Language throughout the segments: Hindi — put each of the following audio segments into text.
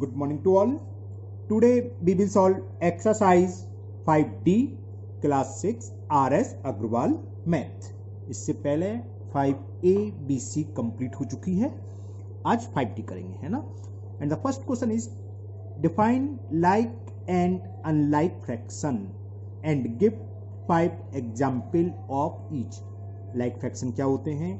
Good morning to all. Today we will solve exercise 5D class 6 RS Agrawal Math. इससे पहले 5A BC कंप्लीट हो चुकी है, आज 5D करेंगे, है ना. And the first question is define like and unlike fraction and give 5 example of each. Like fraction क्या होते हैं,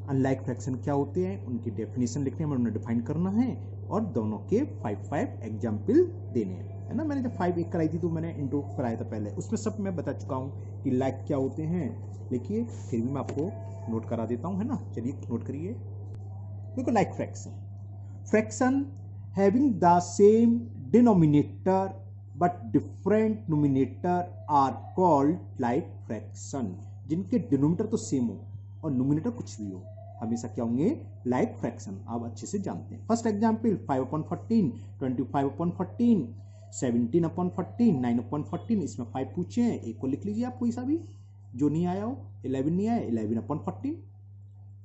अनलाइक फ्रैक्शन क्या होते हैं, उनकी डेफिनेशन लिखने में उन्हें डिफाइन करना है और दोनों के 5 एग्जाम्पल देने हैं, है ना. मैंने जब 5 एक कराई थी तो मैंने इंट्रो कराया था पहले, उसमें सब मैं बता चुका हूँ कि लाइक क्या होते हैं. लिखिए, फिर भी मैं आपको नोट करा देता हूँ, है ना. चलिए नोट करिए. देखो, like fraction having the same denominator but different numerator are called like fraction. जिनके डिनोमिनेटर तो सेम हो और नोमिनेटर कुछ भी हो, हमेशा क्या होंगे, लाइक फ्रैक्शन. आप अच्छे से जानते हैं. First example 5/14, 25/14, 17/14, 9/14. इसमें 5 पूछे हैं, एक को लिख लीजिए आप, कोई सा भी जो नहीं आया हो. 11 नहीं आया, 11/14.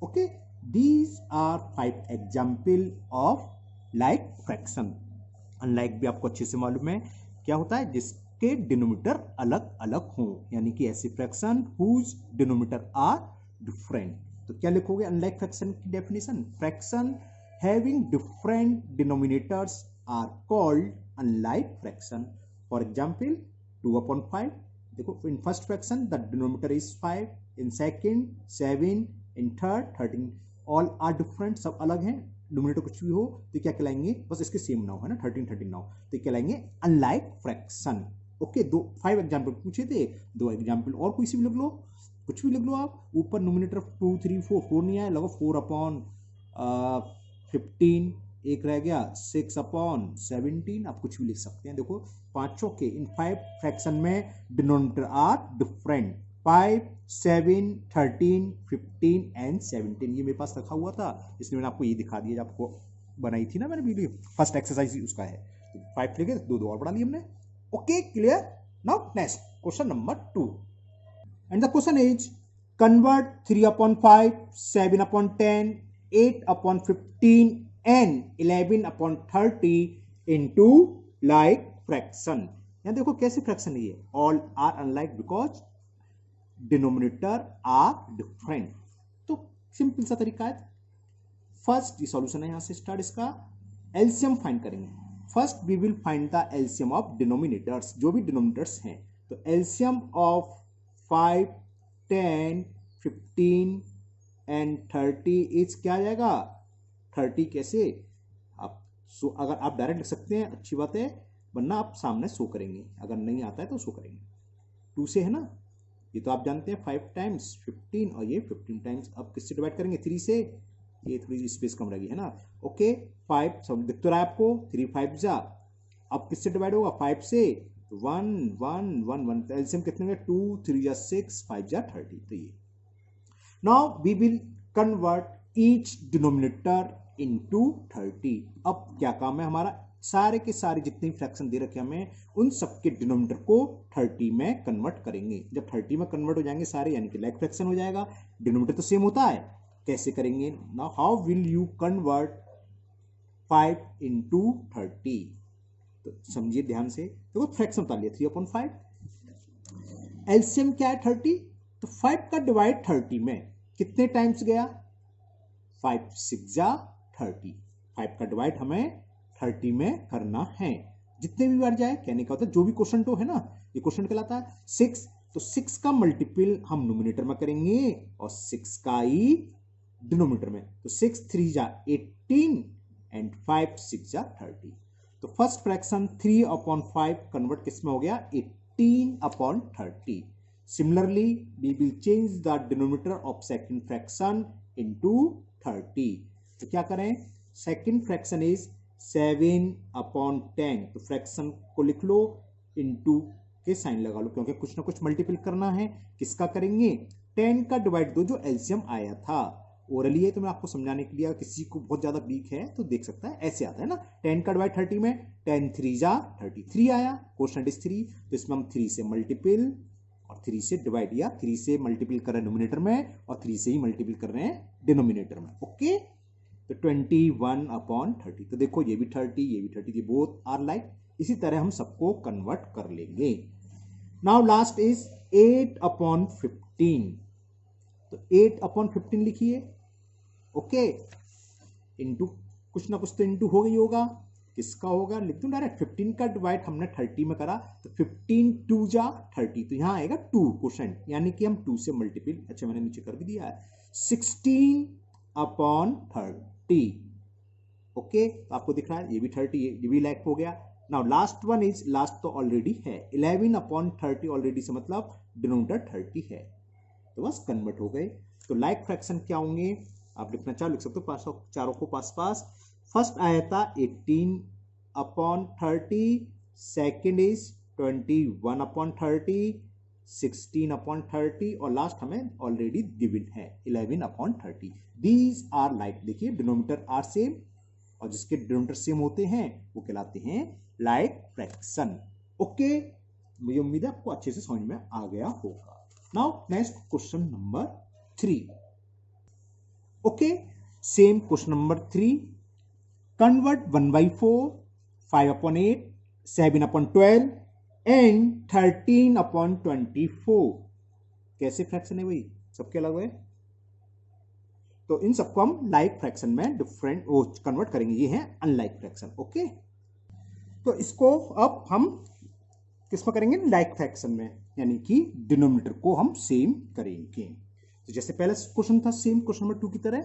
Okay, these are 5 example of like fraction. Unlike भी आपको अच्छे से मालूम है क्या होता है, जिसके डिनोमिनेटर अलग अलग हो, यानी कि ऐसे fraction whose denominator are different. तो क्या लिखोगे अनलाइक फ्रैक्शन की definition? Fraction having different denominators are called unlike fraction. For example 2/5. देखो, in first fraction the denominator is 5, in second 7, in third 13. All are different, सब अलग हैं. डिनोमिनेटर कुछ भी हो तो क्या कहलाएंगे, बस इसके सेम ना हो, है ना. 13 ना हो तो कहलाएंगे अनलाइक फ्रैक्शन. ओके, 2-5 एग्जाम्पल पूछे थे, 2 एग्जाम्पल और कोई सी भी लिख लो, कुछ भी लिख लो आप. ऊपर नोमिनेटर 2, 3, 4 नहीं आया, लगो 4/15. एक रह गया 6/17. आप कुछ भी लिख सकते हैं. देखो, पांचों के इन 5 फ्रैक्शन में डिनोमिनेटर आर डिफरेंट. 5, 7, 13, 15 एंड 17. ये मेरे पास रखा हुआ था, इसलिए मैंने आपको ये दिखा दिया, जब आपको बनाई थी ना मैंने वीडियो. फर्स्ट एक्सरसाइज उसका है. तो 5 लिखे, 2 और बढ़ा लिए हमने. Okay, clear. Now next question number 2. And the question is, convert 3/5, 7/10, 8/15 and 11/30 into like fraction. यहाँ देखो कैसे फ्रैक्शन है ये. All are unlike because denominator are different. तो सिंपल सा तरीका है. फर्स्ट ये सॉल्यूशन है, यहाँ से स्टार्ट. इसका एलसीएम फाइंड करेंगे. First we will find the LCM of denominators, जो भी डिनोमिनेटर्स हैं. तो एलसीएम ऑफ 5, 10, 15 एंड 30 इज क्या आ जाएगा, 30. कैसे आप अगर आप डायरेक्ट लिख सकते हैं अच्छी बात है, वरना आप सामने शो करेंगे. अगर नहीं आता है तो शो करेंगे. 2 से, है ना. ये तो आप जानते हैं 5 टाइम्स 15 और ये 15 टाइम्स. अब किससे डिवाइड करेंगे, 3 से. ये थोड़ी स्पेस कम रहेगी, है ना. ओके, 5 सब दिख तो रहा है आपको, 3 5 जा. अब किससे डिवाइड होगा, 5 से. 1 1 1 1. एलसीएम कितने में, 2 3 जा 6, 5 जा 30. तो ये now we will convert each denominator into 30. अब क्या काम है हमारा, सारे के सारे जितने फ्रैक्शन दे रखे हमें, उन सबके डिनोमिनेटर को 30 में कन्वर्ट करेंगे. जब 30 में कन्वर्ट हो जाएंगे सारे, यानी कि लाइक फ्रैक्शन हो जाएगा. डिनोमिनेटर तो सेम होता है. कैसे करेंगे, now how will you convert 5 into 30. तो समझिए ध्यान से. देखो, फ्रैक्शन बता लिया 3/5. एलसीएम क्या है, 30. तो 5 का डिवाइड 30 में कितने टाइम्स गया, 5 6 जा 30. 5 का डिवाइड हमें 30 में करना है. जितने भी बार जाए, कहने का होता है जो भी क्वेश्चन तो है ना, ये क्वेश्चन कहलाता है 6. तो 6 का मल्टीपल हम नोमिनेटर में करेंगे और 6 का ही डिनोमिनेटर में. तो 6 3 जा 18 एंड 5 6 जा 30. तो फर्स्ट फ्रैक्शन 3/5 कन्वर्ट किसमें हो गया, 18/30. Similarly we will change the denominator of second fraction into 30. तो क्या करें, सेकंड फ्रैक्शन इज 7/10. तो फ्रैक्शन को लिख लो, इनटू के साइन लगा लो, क्योंकि कुछ ना कुछ मल्टीपल करना है. किसका करेंगे, 10 का डिवाइड 2 जो एलसीएम आया था. ओरली है तो मैं आपको समझाने के लिए, किसी को बहुत ज्यादा वीक है तो देख सकता है, ऐसे आता है ना. 10 का डिवाइड 30 में, 10 3 जा 33 आया. Question is 3. तो इसमें हम 3 से मल्टीपल और 3 से डिवाइड, या 3 से मल्टीपल कर रहे हैं नोमिनेटर में और 3 से ही मल्टीपल कर रहे हैं डिनोमिनेटर में. ओके, तो 21/30। तो देखो ये भी 30, ये भी 30, ये बोथ आर लाइक। इसी तरह हम सबको कन्वर्ट कर लेंगे। Now last is 8/15। तो 8/15 लिखिए। ओके, इंटू कुछ ना कुछ तो इंटू हो गई होगा। किसका होगा लिख दूं डायरेक्ट। 15 का डिवाइड हमने 30 में करा, तो 15 2 जा 30, तो यहाँ आएगा 2 क्वेश्चन, यानी कि हम 2 से मल्टीपल, अच्छा मैंने नीचे कर भी दिया है, 16/30। ओके, तो आपको दिख रहा है ये भी 30, ये भी लाइक हो गया। Now last one is, last तो ऑलरेडी है, 11/30 ऑलरेडी से मतलब डिनोमिनेटर 30 है, तो बस कन्वर्ट हो गए। तो लाइक फ्रैक्शन क्या होंगे, आप लिखना चाहो लिख सकते हो, पास चारों को पास पास। फर्स्ट आया था 18/30, सेकेंड इज 21/30, 16/30 और लास्ट हमें ऑलरेडी गिवन है 11/30। दीज आर लाइक, देखिए डिनोमिनेटर आर सेम और जिसके डिनोमिनेटर सेम होते हैं वो कहलाते हैं लाइक फ्रैक्शन। ओके, मुझे उम्मीद है आपको अच्छे से समझ में आ गया होगा। Now next question number 3। Okay, same question number 3, convert 1/4, 5/8, 7/12 and 13/24। कैसे फ्रैक्शन है भाई, सबके अलग है, तो इन सबको हम लाइक फ्रैक्शन में डिफरेंट वो कन्वर्ट करेंगे, ये है अनलाइक फ्रैक्शन। ओके, तो इसको अब हम किसमें करेंगे, लाइक फ्रैक्शन में, यानी कि डिनोमिनेटर को हम सेम करेंगे। तो जैसे पहला क्वेश्चन था सेम क्वेश्चन नंबर 2 की तरह,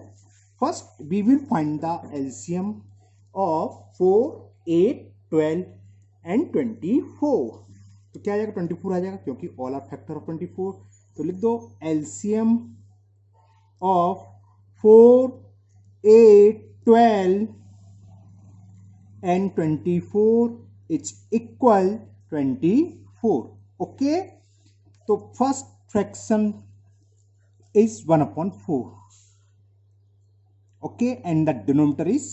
first we will find the LCM of 4, 8, 12 and 24। तो क्या आ जाएगा, 24 आ जाएगा क्योंकि ऑल आर फैक्टर ऑफ 24। तो लिख दो LCM of 4, 8, 12 and 24 is equal 24। Okay, तो first fraction is 1/4, okay, and the denominator is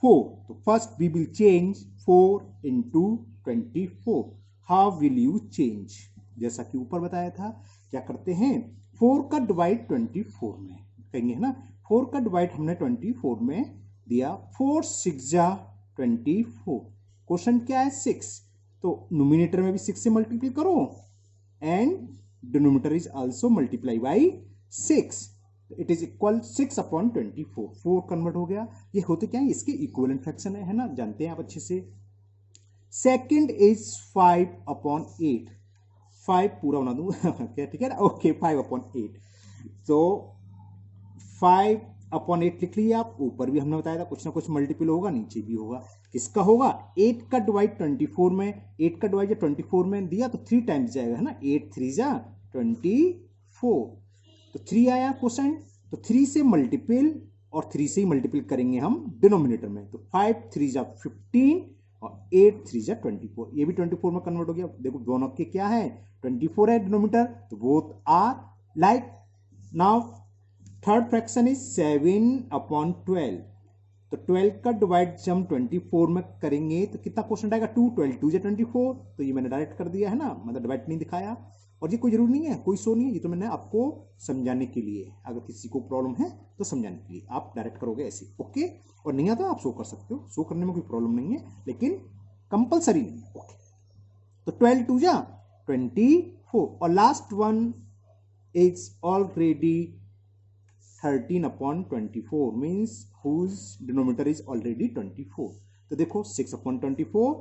4. So first we will change 4 into 24. How will you change? जैसा कि ऊपर बताया था, क्या करते हैं, 4 का डिवाइड 24 में कहेंगे, है ना। 4 का डिवाइड हमने 24 में दिया, 4 6 जा 24। क्वेश्चन क्या है 6, तो नोमिनेटर में भी 6 से मल्टीप्लाई करो and denominator is also multiply by 6, it is equal 6/24। 4 convert हो गया। ये होते क्या है, इसके इक्विवेलेंट फ्रैक्शन है ना, जानते हैं आप अच्छे से। सेकंड इज 5/8, 5 पूरा बना दूं क्या, ठीक है ना, ओके 5/8। तो 5/8 लिख लिया आप, ऊपर भी हमने बताया था कुछ ना कुछ मल्टीपल होगा, नीचे भी होगा। किसका होगा, 8 का डिवाइड 24 में, 8 का डिवाइड 24 में दिया तो 3 टाइम्स जाएगा, है ना, 8 3 जा 24, तो 3 आया क्वेश्चन। तो 3 से मल्टीपल और 3 से ही मल्टीपल करेंगे हम डिनोमिनेटर में, तो 5 3 जा 15 और 8 3 जा 24, ये भी 24 में कन्वर्ट हो गया। देखो दोनों के क्या है, 24 है डिनोमिनेटर, तो both are like. Now third fraction is 7/12। तो 12 का डिवाइड जब हम 24 में करेंगे तो कितना क्वेश्चन आएगा, 2, 12 2 जा 24, तो ये मैंने डायरेक्ट कर दिया है ना, मतलब डिवाइड नहीं दिखाया, और ये कोई जरूरी नहीं है, कोई शो नहीं है, ये तो मैंने आपको समझाने के लिए, अगर किसी को प्रॉब्लम है तो समझाने के लिए आप डायरेक्ट करोगे ऐसे। ओके, और नहीं आता आप शो कर सकते हो, शो करने में कोई प्रॉब्लम नहीं है, लेकिन कंपलसरी नहीं है। ओके, तो 12 2 जा 24 और last one is already 13/24 means whose denominator is already 24। तो देखो 6/24,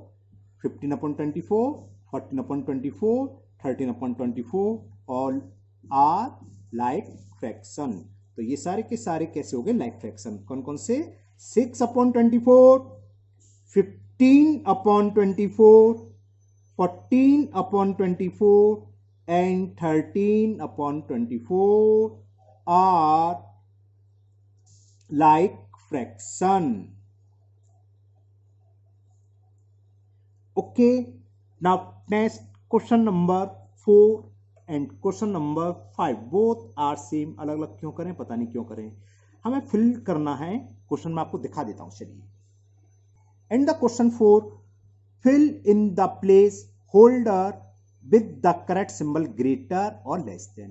15/24, 14/24, 13/24 ऑल आर लाइक फ्रैक्शन। तो ये सारे के सारे कैसे हो गए, लाइक फ्रैक्शन। कौन कौन से, 6/24, 15/24, 14/24 and 13/24 are like fraction. Okay, now next question number 4 and question number 5 both are same। अलग अलग क्यों करें, पता नहीं क्यों करें, हमें फिल करना है। क्वेश्चन में आपको दिखा देता हूं, चलिए। And the question 4, fill in the place holder with the correct symbol greater or less than,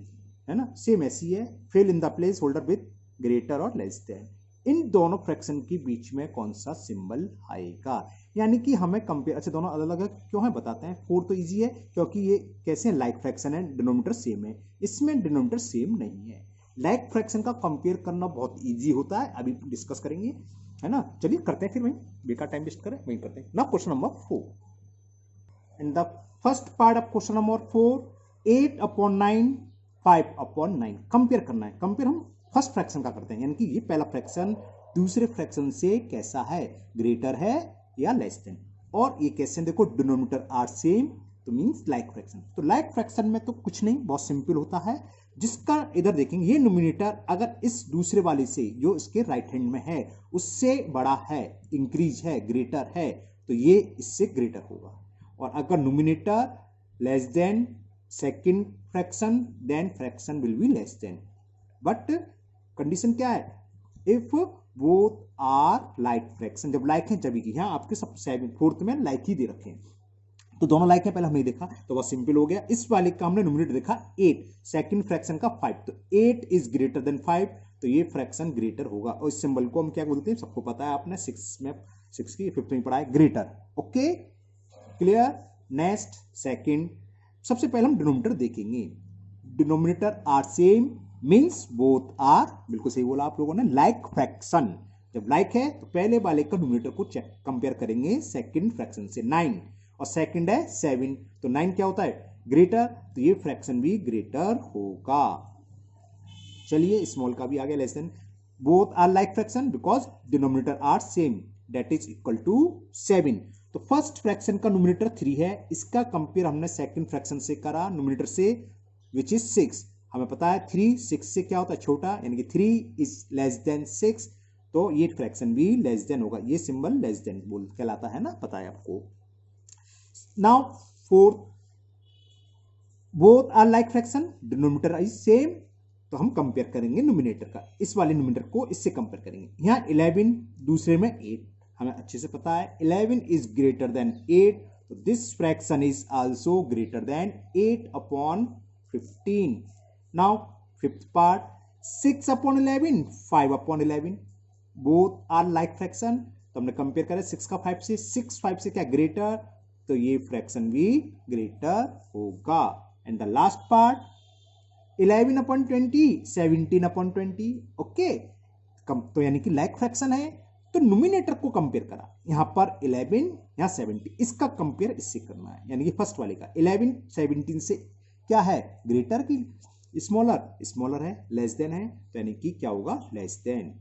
है ना, सेम ऐसी है, fill in the place holder with greater or less than। इन दोनों फ्रैक्शन के बीच में कौन सा सिंबल आएगा, यानी कि हमें कंपेयर, अच्छा दोनों अलग अलग क्यों है बताते हैं। 4 तो इजी है क्योंकि ये कैसे लाइक फ्रैक्शन है, डिनोमिनेटर सेम है, इसमें डिनोमिनेटर सेम नहीं है। लाइक फ्रैक्शन का कंपेयर करना बहुत इजी होता है, अभी डिस्कस करेंगे, है ना। चलिए करते हैं फिर, वहीं बेकार टाइम वेस्ट करें, वहीं करते हैं ना। Question number 4 and the first part of question number 4, 8/9 5/9 compare करना है। कंपेयर हम फर्स्ट फ्रैक्शन का करते हैं, यानी कि ये पहला फ्रैक्शन दूसरे फ्रैक्शन से कैसा है, ग्रेटर है या लेस देन। और ये क्वेश्चन देखो डिनोमिनेटर आर सेम, तो मींस लाइक फ्रैक्शन। तो लाइक फ्रैक्शन में तो कुछ नहीं, बहुत सिंपल होता है। जिसका इधर देखेंगे ये न्यूमिनेटर अगर इस दूसरे वाले से जो इसके राइट हैंड में है उससे बड़ा है, इंक्रीज है, ग्रेटर है, तो ये इससे ग्रेटर होगा। और अगर numerator less than second fraction, then fraction will be less than. But condition क्या है, if both are like fraction, जब लाइक है तभी की। यहाँ आपके सब 4th में लाइक ही दे रखे हैं, तो दोनों लाइक है, पहले हमने देखा तो बहुत सिंपल हो गया। इस वाले का हमने न्यूमरेटर देखा 8, सेकंड फ्रैक्शन का 5, तो 8 इज ग्रेटर देन 5, तो ये फ्रैक्शन ग्रेटर होगा। और इस सिंबल को हम क्या बोलते हैं, सबको पता है, आपने 6 की 5th में पढ़ा है, greater. Okay clear. Next second, सबसे पहले हम डिनोमिनेटर देखेंगे। Denominator are same means both are, बिल्कुल सही बोला आप लोगों ने, लाइक फ्रैक्शन। जब लाइक है तो पहले वाले का डिनोमिनेटर को चेक कंपेयर करेंगे सेकंड फ्रैक्शन से। 9 और सेकंड है 7, तो 9 क्या होता है, ग्रेटर, तो ये फ्रैक्शन भी ग्रेटर होगा। चलिए स्मॉल का भी आ गया, less than. Both are like fraction because denominator are same, that is equal to 7। तो फर्स्ट फ्रैक्शन का न्यूमरेटर 3 है, इसका कंपेयर हमने सेकंड फ्रैक्शन से करा न्यूमरेटर से, विच इज 6। हमें पता है 3 6 से क्या होता है, छोटा, यानी कि 3 इज लेस देन 6, तो ये फ्रैक्शन भी लेस देन होगा। ये सिंबल लेस देन बोल कहलाता है ना, पता है आपको। Now fourth, both are like fraction, denominator is same, तो हम कंपेयर करेंगे न्यूमरेटर का, इस वाले न्यूमरेटर को इससे कंपेयर करेंगे। यहाँ 11 दूसरे में 8, हमें अच्छे से पता है 11 इज ग्रेटर देन 8, तो this fraction is also greater than 8/15। Now fifth part, 6/11 5/11, both are like fraction, तो हमने कंपेयर करा 6 का 5 से, 6 5 से क्या ग्रेटर, तो ये फ्रैक्शन भी ग्रेटर होगा। And the last part 11/20 17/20, okay. तो यानी कि लाइक फ्रैक्शन है, तो न्यूमिनेटर को कंपेयर करा, यहां पर 11 यहां 70, इसका कंपेयर इससे करना है, यानी कि फर्स्ट वाले का 11 17 से क्या है, ग्रेटर की स्मॉलर, स्मॉलर है, लेस देन है, तो यानी कि क्या होगा, लेस देन,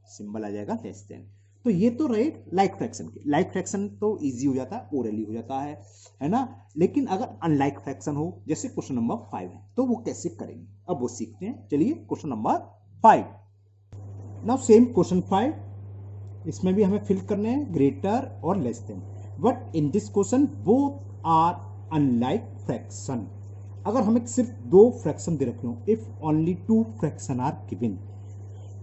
सिंबल आ जाएगा लेस देन। तो ये तो रहे लाइक फ्रैक्शन के। लाइक फ्रैक्शन तो इजी हो जाता है, ओरली हो जाता है ना। लेकिन अगर अनलाइक फ्रैक्शन हो, जैसे क्वेश्चन नंबर 5 है, तो वो कैसे करेंगे, अब वो सीखते हैं। चलिए question number 5, now same question 5, इसमें भी हमें फिल करने हैं ग्रेटर और less than, but in this question both are unlike fraction. अगर हमें सिर्फ 2 फ्रैक्शन दे रखे हो, if only 2 fraction are given,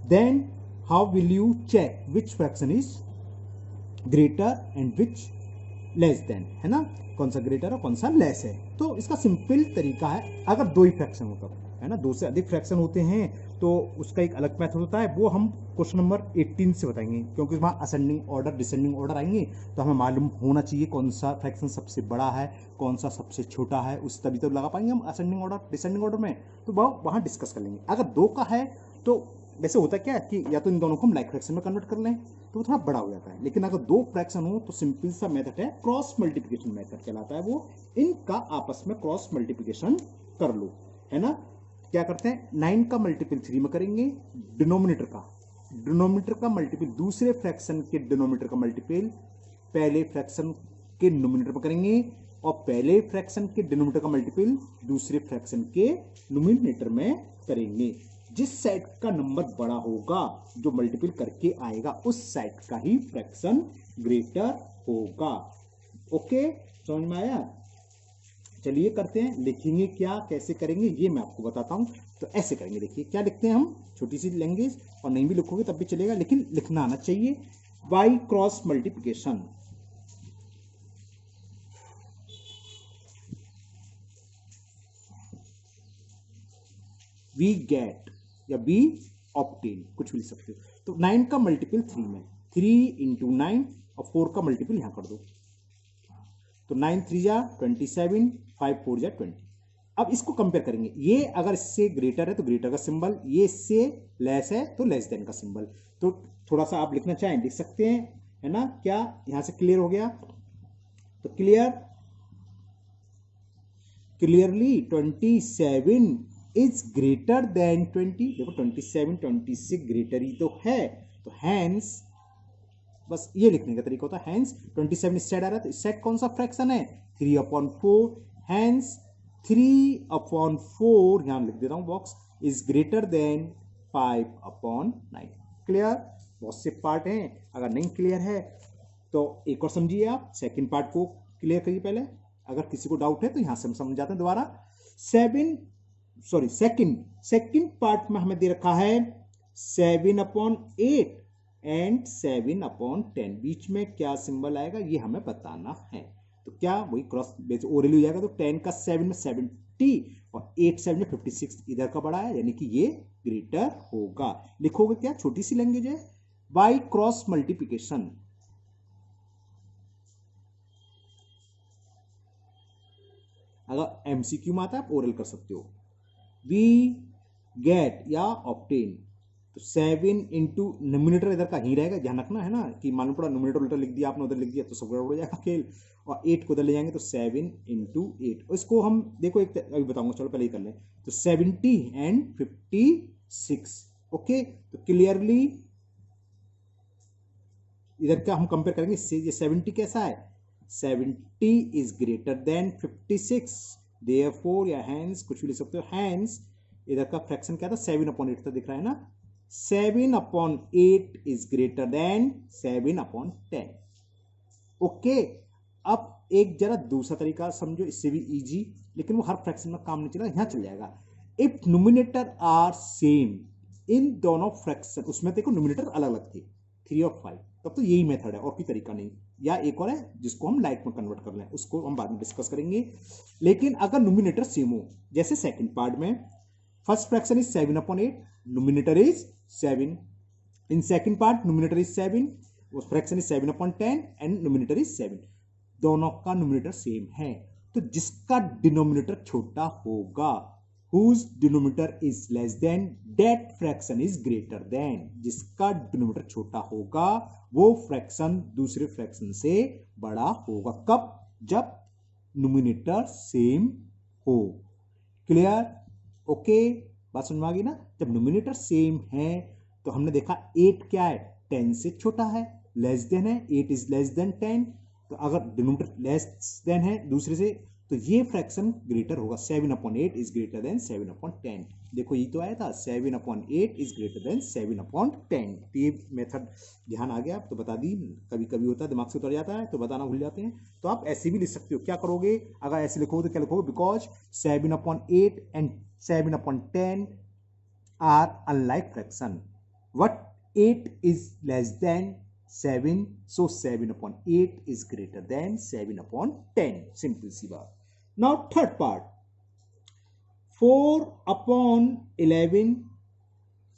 then how will you check which fraction is greater and which less than, है ना, कौन सा ग्रेटर और कौन सा लेस है। तो इसका सिंपल तरीका है, अगर 2 ही फ्रैक्शन होता है ना, 2 से अधिक फ्रैक्शन होते हैं तो उसका एक अलग मेथड होता है, वो हम क्वेश्चन नंबर 18 से बताएंगे, क्योंकि वहाँ असेंडिंग ऑर्डर डिसेंडिंग ऑर्डर आएंगे, तो हमें मालूम होना चाहिए कौन सा फ्रैक्शन सबसे बड़ा है, कौन सा सबसे छोटा है, उस तभी तो लगा पाएंगे हम असेंडिंग ऑर्डर डिसेंडिंग ऑर्डर में, तो वहाँ डिस्कस कर लेंगे। अगर 2 का है तो वैसे होता क्या कि या तो इन दोनों को हम लाइक फ्रैक्शन में कन्वर्ट कर लें, तो वो थोड़ा बड़ा हो जाता है। लेकिन अगर 2 फ्रैक्शन हो तो सिंपल सा मेथड है, क्रॉस मल्टीप्लिकेशन मेथड कहलाता है वो, इनका आपस में क्रॉस मल्टीप्लिकेशन कर लो, है ना। क्या करते हैं, 9 का मल्टीपल 3 में करेंगे, डिनोमिनेटर का मल्टीपल दूसरे फ्रैक्शन के डिनोमिनेटर का मल्टीपल पहले फ्रैक्शन के न्यूमिनेटर में करेंगे, और पहले फ्रैक्शन के डिनोमिनेटर का मल्टीपल दूसरे फ्रैक्शन के न्यूमिनेटर में करेंगे। जिस साइड का नंबर बड़ा होगा, जो मल्टीपल करके आएगा, उस साइड का ही फ्रैक्शन ग्रेटर होगा। ओके, समझ में आया। चलिए करते हैं, लिखेंगे क्या, कैसे करेंगे ये मैं आपको बताता हूं। तो ऐसे करेंगे, देखिए क्या लिखते हैं हम, छोटी सी लैंग्वेज, और नहीं भी लिखोगे तब भी चलेगा, लेकिन लिखना आना चाहिए। By cross multiplication, we get या बी ऑब्टेन, कुछ भी लिख सकते हो। तो 9 का मल्टीपल 3 में, 3 इंटू 9 और 4 का मल्टीपल यहां कर दो, तो 9 3 जा 27, 5 4 जा 20। अब इसको कंपेयर करेंगे, ये अगर इससे ग्रेटर है तो ग्रेटर का सिंबल, ये इससे लेस है तो लेस देन का सिंबल। तो थोड़ा सा आप लिखना चाहें लिख सकते हैं, है ना। क्या यहां से क्लियर हो गया? तो क्लियरली 27 इज ग्रेटर देन 20। देखो 27 20 से ग्रेटर ही तो है, तो हैंस बस ये लिखने का तरीका होता है, हैंस 27 इस साइड आ रहा है तो इस साइड कौन सा फ्रैक्शन है? 3/4। हैंस 3/4 यहां लिख देता हूं box, is greater than 5/9। Clear? बहुत से पार्ट हैं, अगर नहीं क्लियर है तो एक और समझिए आप, सेकंड पार्ट को क्लियर करिए पहले, अगर किसी को डाउट है तो यहां से हम समझाते हैं दोबारा। सेकंड पार्ट में हमें दे रखा है 7/8 एंड 7/10, बीच में क्या सिंबल आएगा ये हमें बताना है। तो क्या वही क्रॉस बेस ओरल हो जाएगा, तो 10 का 7 में 70 और 8 7 में 56, इधर का बड़ा है यानी कि ये ग्रेटर होगा। लिखोगे क्या? छोटी सी लैंग्वेज है, बाई क्रॉस मल्टीप्लिकेशन। अगर एमसीक्यू में आता है आप ओरल कर सकते हो। वी गेट या ऑब्टेन, तो 7 इंटू नोमिनेटर इधर का ही रहेगा, ध्यान रखना है ना, कि मालूम पड़ा नोमिनेटर उल्टा लिख दिया आपने, उधर लिख दिया तो सब गड़बड़ हो जाएगा खेल। और 8 को उधर ले जाएंगे तो 7 इंटू 8, इसको हम देखो एक अभी बताऊंगा, चलो पहले ही कर लें। तो 70 एंड 56। ओके, तो क्लियरली इधर का हम कंपेयर करेंगे इससे, ये 70 कैसा है? 70 इज ग्रेटर देन 56, देयरफॉर या हैंस कुछ भी लिख सकते हो, हैंस इधर का फ्रैक्शन क्या था? 7/8 था, दिख रहा है ना। 7/8 इज ग्रेटर देन 7/10। ओके, अब एक जरा दूसरा तरीका समझो, इससे भी इजी, लेकिन वो हर फ्रैक्शन में काम नहीं चला, यहां चल जाएगा। If numerator are same in दोनों फ्रैक्शन, उसमें देखो नोमिनेटर अलग अलग थे 3 और 5, तब तो यही मेथड है और कोई तरीका नहीं। या एक और है जिसको हम लाइक में कन्वर्ट कर लें, उसको हम बाद में डिस्कस करेंगे। लेकिन अगर नोमिनेटर सेम हो, जैसे सेकंड पार्ट में first fraction is 7/8, nominator is 7। In second part nominator is 7, उस fraction is 7/10 and nominator is 7, दोनों का नोमिनेटर सेम है। तो जिसका डिनोमिनेटर छोटा होगा, whose denominator is less than, that fraction is greater than, जिसका डिनोमिनेटर छोटा होगा वो फ्रैक्शन दूसरे फ्रैक्शन से बड़ा होगा। कब? जब नोमिनेटर सेम हो। क्लियर? ओके, बात समझ में आ गई ना। जब नोमिनेटर सेम है तो हमने देखा 8 क्या है? 10 से छोटा है, लेस देन है, 8 इज लेस देन 10। तो अगर डिनोमिनेटर लेस देन है दूसरे से तो ये फ्रैक्शन ग्रेटर होगा, 7/8 इज ग्रेटर देन 7/10। देखो ये तो आया था 7/8 इज ग्रेटर देन 7/10। तो ये मेथड ध्यान आ गया तो बता दी, कभी कभी होता है दिमाग से उतर जाता है तो बताना भूल जाते हैं। तो आप ऐसे भी लिख सकते हो, क्या करोगे अगर ऐसे लिखोगे तो क्या लिखोगे? Because 7/8 and 7/10 are unlike fraction, what 8 is less than 7, so 7/8 is greater than 7/10. Simple सी बात। Now third part, 4/11,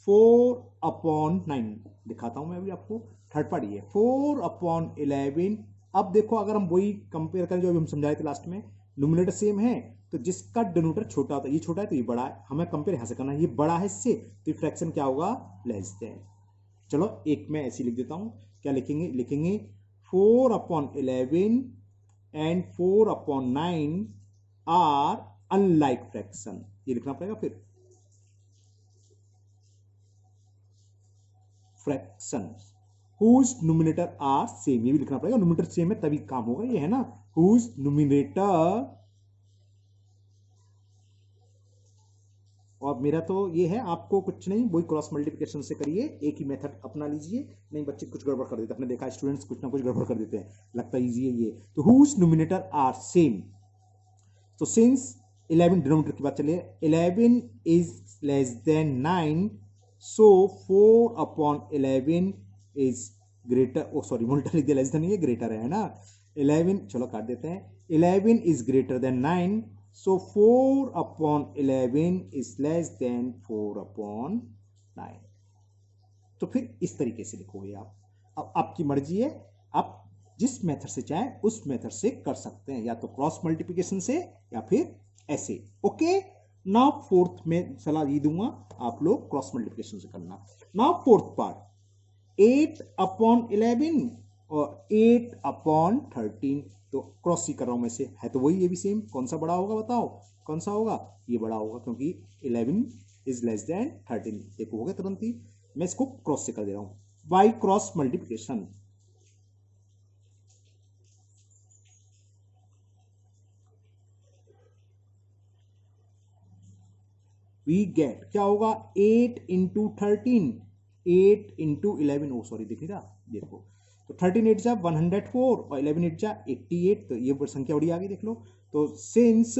4/9 दिखाता हूं मैं अभी आपको। थर्ड पार्ट ये 4/11। अब देखो अगर हम वही कंपेयर करें जो अभी हम समझाए थे लास्ट में, नोमिनेटर सेम है तो जिसका डिनोमिनेटर छोटा होता है, ये छोटा है तो ये बड़ा है, हमें कंपेयर यहां से करना है, ये बड़ा है इससे, तो फ्रैक्शन क्या होगा? Less than. चलो एक मैं ऐसे लिख देता हूं, क्या लिखेंगे 4/11 एंड 4/9 आर अनलाइक फ्रैक्शन, ये लिखना पड़ेगा। फिर fraction whose numerator are same, ये भी लिखना पड़ेगा, नोमिनेटर सेम है तभी काम होगा, ये है ना। whose numerator, और मेरा तो ये है, आपको कुछ नहीं, वही क्रॉस मल्टीप्लिकेशन से करिए, एक ही मेथड अपना लीजिए। नहीं बच्चे कुछ गड़बड़ कर देते, आपने देखा स्टूडेंट्स कुछ ना कुछ गड़बड़ कर देते हैं, लगता है इजी है ये। तो whose numerator आर सेम, तो सिंस 11 डिनोमिनेटर की बात चलिए, 11 is less than 9, so 4/11 is greater, oh sorry multiple लिख दिया, लेस देन नहीं है, ग्रेटर है ना। 11 चलो काट देते हैं, 11 is greater than 9, so 4/11 is less than 4/9। तो फिर इस तरीके से लिखोगे आप। अब आपकी मर्जी है, आप जिस मेथड से चाहें उस मेथड से कर सकते हैं, या तो क्रॉस मल्टीप्लिकेशन से या फिर ऐसे। ओके, नाउ फोर्थ में सलाह ये दूंगा, आप लोग क्रॉस मल्टीप्लिकेशन से करना। नाउ फोर्थ पार्ट, 8/11 और 8/13, तो क्रॉस ही कर रहा हूं मैं से, है तो वही, ये भी सेम। कौन सा बड़ा होगा बताओ, कौन सा होगा, ये बड़ा होगा, क्योंकि 11 इज लेस देन 13। देखो हो गया तुरंत ही, मैं इसको क्रॉस से कर दे रहा हूं by cross multiplication. We get, क्या होगा, 8 इंटू 13, 8 इंटू 11, ओ सॉरी दिख नहीं रहा, देखो, तो 13 8 जा 104 और 11 8 जा 88, तो ये संख्या बड़ी आ गई, देख लो। तो since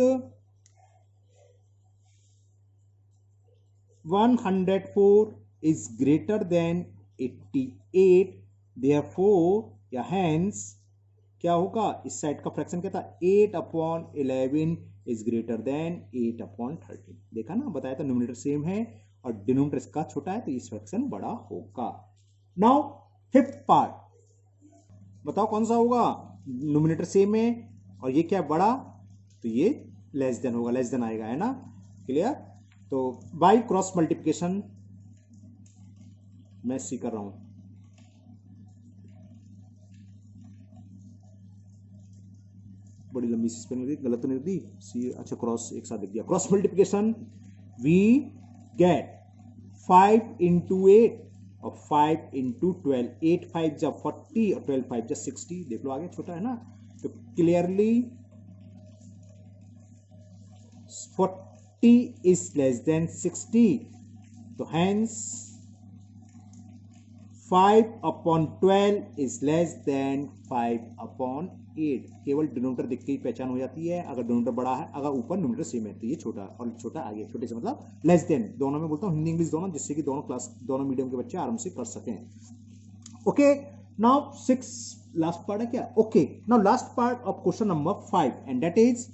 104 is greater than 88, therefore या hence क्या होगा, इस साइड का फ्रैक्शन क्या था, 8/11 इज ग्रेटर देन 8/13। देखा ना, बताया था न्यूमरेटर सेम है और डिनोमिनेटर इसका छोटा है, तो इस फ्रैक्शन बड़ा होगा। नाउ फिफ्थ पार्ट, बताओ कौन सा होगा, न्यूमरेटर सेम है और ये क्या बड़ा, तो ये लेस देन होगा, लेस देन आएगा, है ना, क्लियर। तो बाई क्रॉस मल्टीप्लिकेशन मैं सी कर रहा हूं, बड़ी लंबी सी स्पेलिंग लिख दी, गलत तो नहीं दी सी, अच्छा क्रॉस एक साथ लिख दिया। Cross multiplication, we get 5 into 8 और 5 इंटू 12, 8 5 जा 40 और 12 5 जा 60, देख लो आगे छोटा है ना, तो क्लियरली 40 इज लेस देन 60, तो हेंस 5/12 इज लेस देन 5/8। केवल डिनोमिनेटर देख के ही पहचान हो जाती है, अगर डिनोमिनेटर बड़ा है, अगर ऊपर न्यूमरेटर सेम है, तो ये छोटा और छोटा आगे, छोटे से मतलब लेस देन, दोनों में बोलता हूँ, हिंदी इंग्लिश दोनों, जिससे कि दोनों क्लास, दोनों मीडियम के बच्चे आराम से कर सकें। ओके, नाउ 6 लास्ट पार्ट है क्या, okay, now last part of question number 5 and that is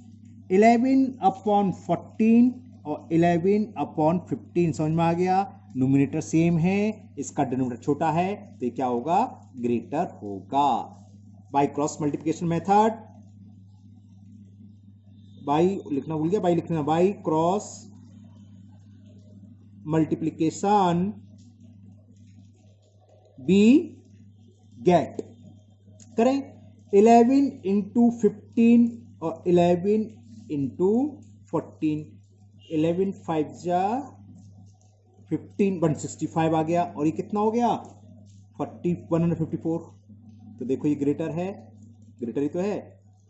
11/14 और 11/15। समझ में आ गया, न्यूमरेटर सेम है, इसका डिनोमिनेटर छोटा है, तो क्या होगा, ग्रेटर होगा। By cross multiplication method, by लिखना भूल गया, बाई लिखना, by cross multiplication we get, करें 11 इंटू 15 और 11 इंटू 14, 11 5 जा 15, 165 आ गया, और ये कितना हो गया, 154। तो देखो ये ग्रेटर है, ग्रेटर ही तो है,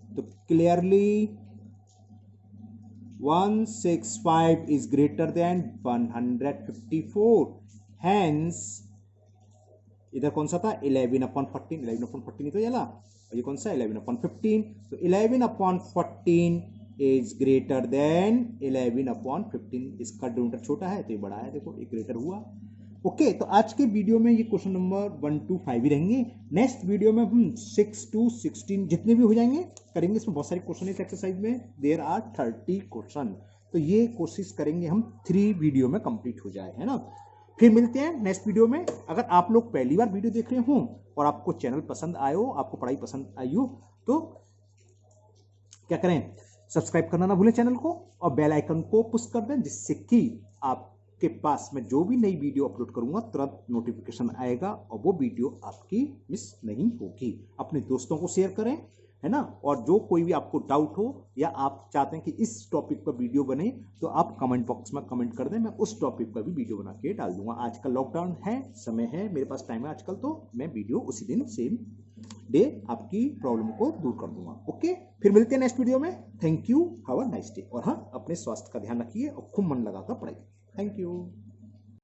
तो clearly 165 is greater than 154, hence इधर कौन सा था, 11/14, 11/14 ही तो चला, और ये कौन सा 11/15, तो 11/14 इज ग्रेटर देन 11/15, इसका डिनोमिनेटर छोटा है तो ये बड़ा है, देखो ये ग्रेटर हुआ। ओके, तो आज के वीडियो में ये क्वेश्चन नंबर 1 to 5 ही रहेंगे। नेक्स्ट वीडियो में हम 6 to 16 जितने भी हो जाएंगे करेंगे, इसमें बहुत सारे क्वेश्चन इस एक्सरसाइज में, देयर आर 30 क्वेश्चन, तो ये कोशिश करेंगे हम 3 वीडियो में कंप्लीट हो जाए, है ना। फिर मिलते हैं नेक्स्ट वीडियो में। अगर आप लोग पहली बार वीडियो देख रहे हो और आपको चैनल पसंद आए हो, आपको पढ़ाई पसंद आई हो, तो क्या करें, सब्सक्राइब करना ना भूलें चैनल को, और बेल आइकन को पुश कर दें, जिससे कि आपके पास मैं जो भी नई वीडियो अपलोड करूंगा तुरंत नोटिफिकेशन आएगा और वो वीडियो आपकी मिस नहीं होगी। अपने दोस्तों को शेयर करें, है ना, और जो कोई भी आपको डाउट हो या आप चाहते हैं कि इस टॉपिक पर वीडियो बने, तो आप कमेंट बॉक्स में कमेंट कर दें, मैं उस टॉपिक पर भी वीडियो बना के डाल दूंगा। आजकल लॉकडाउन है, समय है, मेरे पास टाइम है आजकल, तो मैं वीडियो उसी दिन सेम डे आपकी प्रॉब्लम को दूर कर दूंगा। ओके, फिर मिलते हैं नेक्स्ट वीडियो में। Thank you, have a nice day. और हाँ, अपने स्वास्थ्य का ध्यान रखिए और खूब मन लगाकर पढ़ाइए। Thank you.